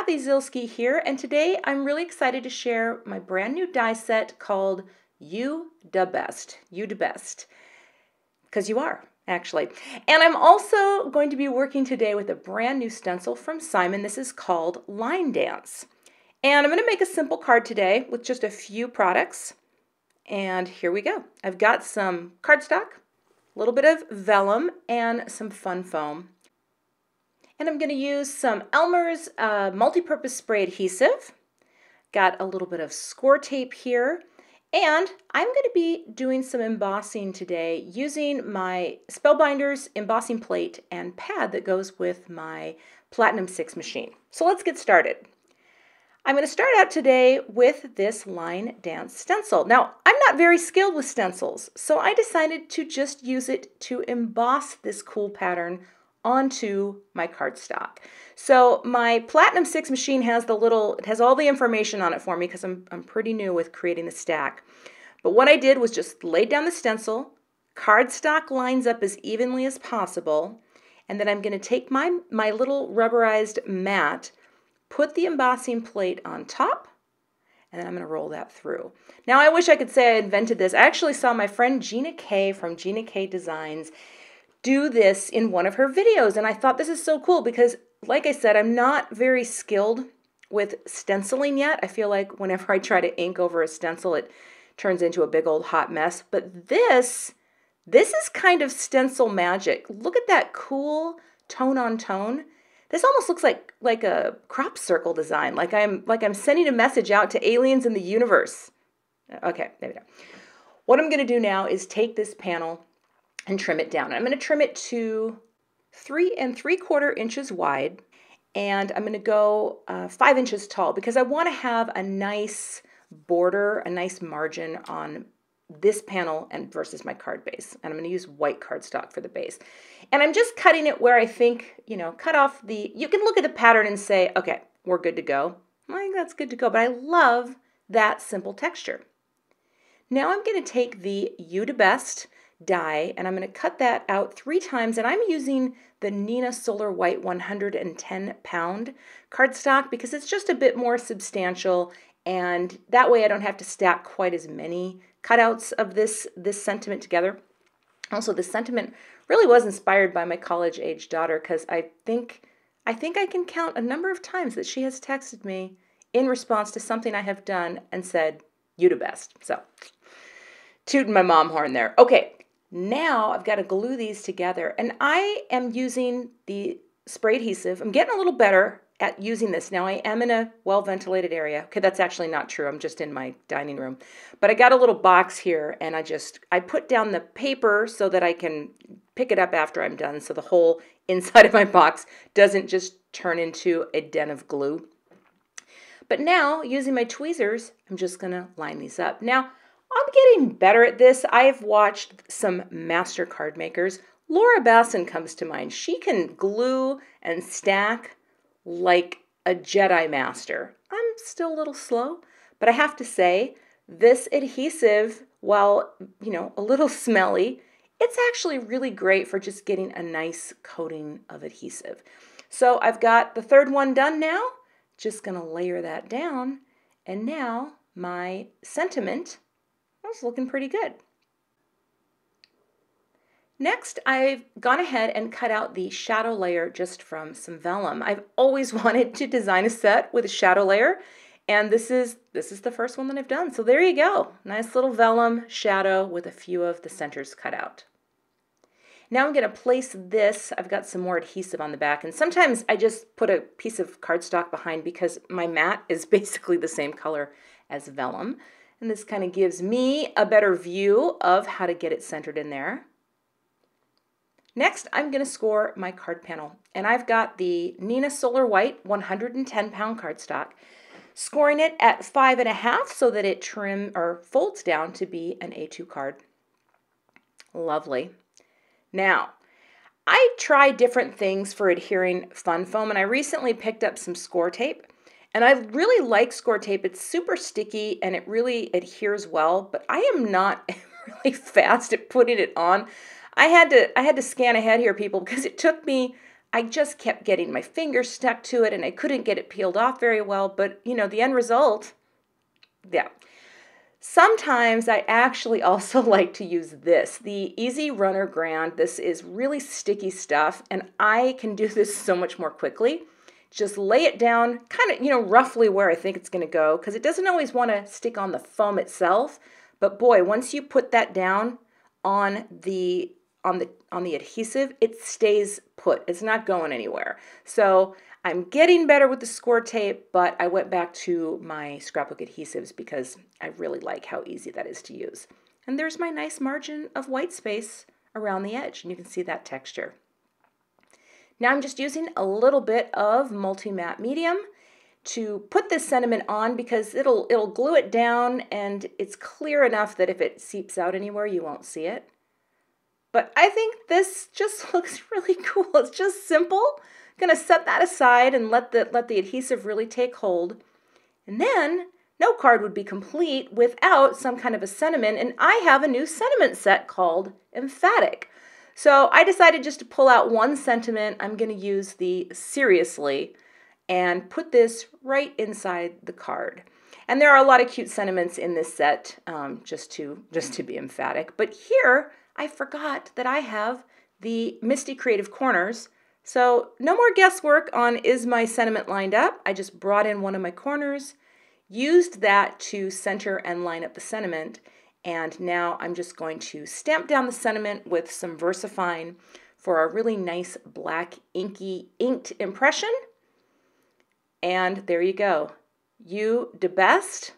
Cathy Zielske here, and today I'm really excited to share my brand new die set called You Da Best. You Da Best. Because you are, actually. And I'm also going to be working today with a brand new stencil from Simon. This is called Line Dance. And I'm going to make a simple card today with just a few products. And here we go. I've got some cardstock, a little bit of vellum, and some fun foam. And I'm going to use some Elmer's multi-purpose spray adhesive. Got a little bit of score tape here. And I'm going to be doing some embossing today using my Spellbinders embossing plate and pad that goes with my Platinum 6 machine. So let's get started. I'm going to start out today with this Line Dance stencil. Now, I'm not very skilled with stencils, so I decided to just use it to emboss this cool pattern onto my cardstock. So my Platinum 6 machine has it has all the information on it for me because I'm pretty new with creating the stack. But what I did was just lay down the stencil, cardstock lines up as evenly as possible, and then I'm going to take my little rubberized mat, put the embossing plate on top, and then I'm going to roll that through. Now I wish I could say I invented this. I actually saw my friend Gina K from Gina K Designs do this in one of her videos, and I thought this is so cool because, like I said, I'm not very skilled with stenciling yet. I feel like whenever I try to ink over a stencil, it turns into a big old hot mess. But this is kind of stencil magic. Look at that cool tone on tone. This almost looks like a crop circle design, like I'm sending a message out to aliens in the universe. Okay, there we go. What I'm going to do now is take this panel and trim it down. I'm going to trim it to 3 3/4 inches wide, and I'm going to go 5 inches tall because I want to have a nice border, a nice margin on this panel and versus my card base. And I'm going to use white cardstock for the base. And I'm just cutting it where I think, cut off you can look at the pattern and say, okay, we're good to go. I think that's good to go, but I love that simple texture. Now I'm going to take the You Da Best die, and I'm going to cut that out 3 times, and I'm using the Neenah Solar White 110 pound cardstock because it's just a bit more substantial, and that way I don't have to stack quite as many cutouts of this sentiment together. Also, this sentiment really was inspired by my college-age daughter because I think I can count a number of times that she has texted me in response to something I have done and said, "You da best." So, tooting my mom horn there. Okay. Now I've got to glue these together, and I am using the spray adhesive. I'm getting a little better at using this. Now I am in a well-ventilated area. Okay, that's actually not true. I'm just in my dining room. But I got a little box here, and I put down the paper so that I can pick it up after I'm done, so the whole inside of my box doesn't just turn into a den of glue. But now, using my tweezers, I'm just going to line these up. Now, I'm getting better at this. I've watched some master card makers. Laura Basson comes to mind. She can glue and stack like a Jedi master. I'm still a little slow, but I have to say, this adhesive, while, a little smelly, it's actually really great for just getting a nice coating of adhesive. So I've got the 3rd one done now. Just going to layer that down. And now my sentiment is looking pretty good. Next, I've gone ahead and cut out the shadow layer just from some vellum. I've always wanted to design a set with a shadow layer, and this is the first one that I've done. So there you go. Nice little vellum shadow with a few of the centers cut out. Now I'm going to place this. I've got some more adhesive on the back, and sometimes I just put a piece of cardstock behind because my mat is basically the same color as vellum. And this kind of gives me a better view of how to get it centered in there. Next, I'm going to score my card panel. And I've got the Neenah Solar White 110 pound cardstock, scoring it at 5.5 so that it folds down to be an A2 card. Lovely. Now, I try different things for adhering fun foam, and I recently picked up some score tape. And I really like score tape. It's super sticky and it really adheres well, but I am not really fast at putting it on. I had to scan ahead here, people, because it took me, I just kept getting my fingers stuck to it and I couldn't get it peeled off very well, but you know, the end result, yeah. Sometimes I actually also like to use this, the Easy Runner Grand. This is really sticky stuff and I can do this so much more quickly. Just lay it down kind of, you know, roughly where I think it's going to go, because it doesn't always want to stick on the foam itself. But boy, once you put that down on the adhesive, it stays put. It's not going anywhere. So I'm getting better with the score tape, but I went back to my scrapbook adhesives because I really like how easy that is to use. And there's my nice margin of white space around the edge, and you can see that texture. Now I'm just using a little bit of multi-matte medium to put this sentiment on because it'll glue it down, and it's clear enough that if it seeps out anywhere, you won't see it. But I think this just looks really cool. It's just simple. I'm gonna set that aside and let the adhesive really take hold. And then no card would be complete without some kind of a sentiment, and I have a new sentiment set called Emphatic. So I decided just to pull out one sentiment. I'm going to use the Seriously and put this right inside the card. And there are a lot of cute sentiments in this set, just to be emphatic. But here, I forgot that I have the MISTI Creative Corners. So no more guesswork on is my sentiment lined up. I just brought in one of my corners, used that to center and line up the sentiment. And now I'm just going to stamp down the sentiment with some VersaFine for a really nice black inky inked impression. And there you go. You the best.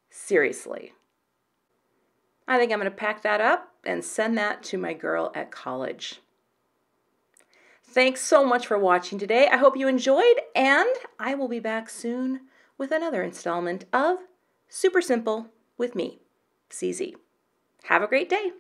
Seriously. I think I'm going to pack that up and send that to my girl at college. Thanks so much for watching today. I hope you enjoyed, and I will be back soon with another installment of Super Simple with me, CZ. Have a great day.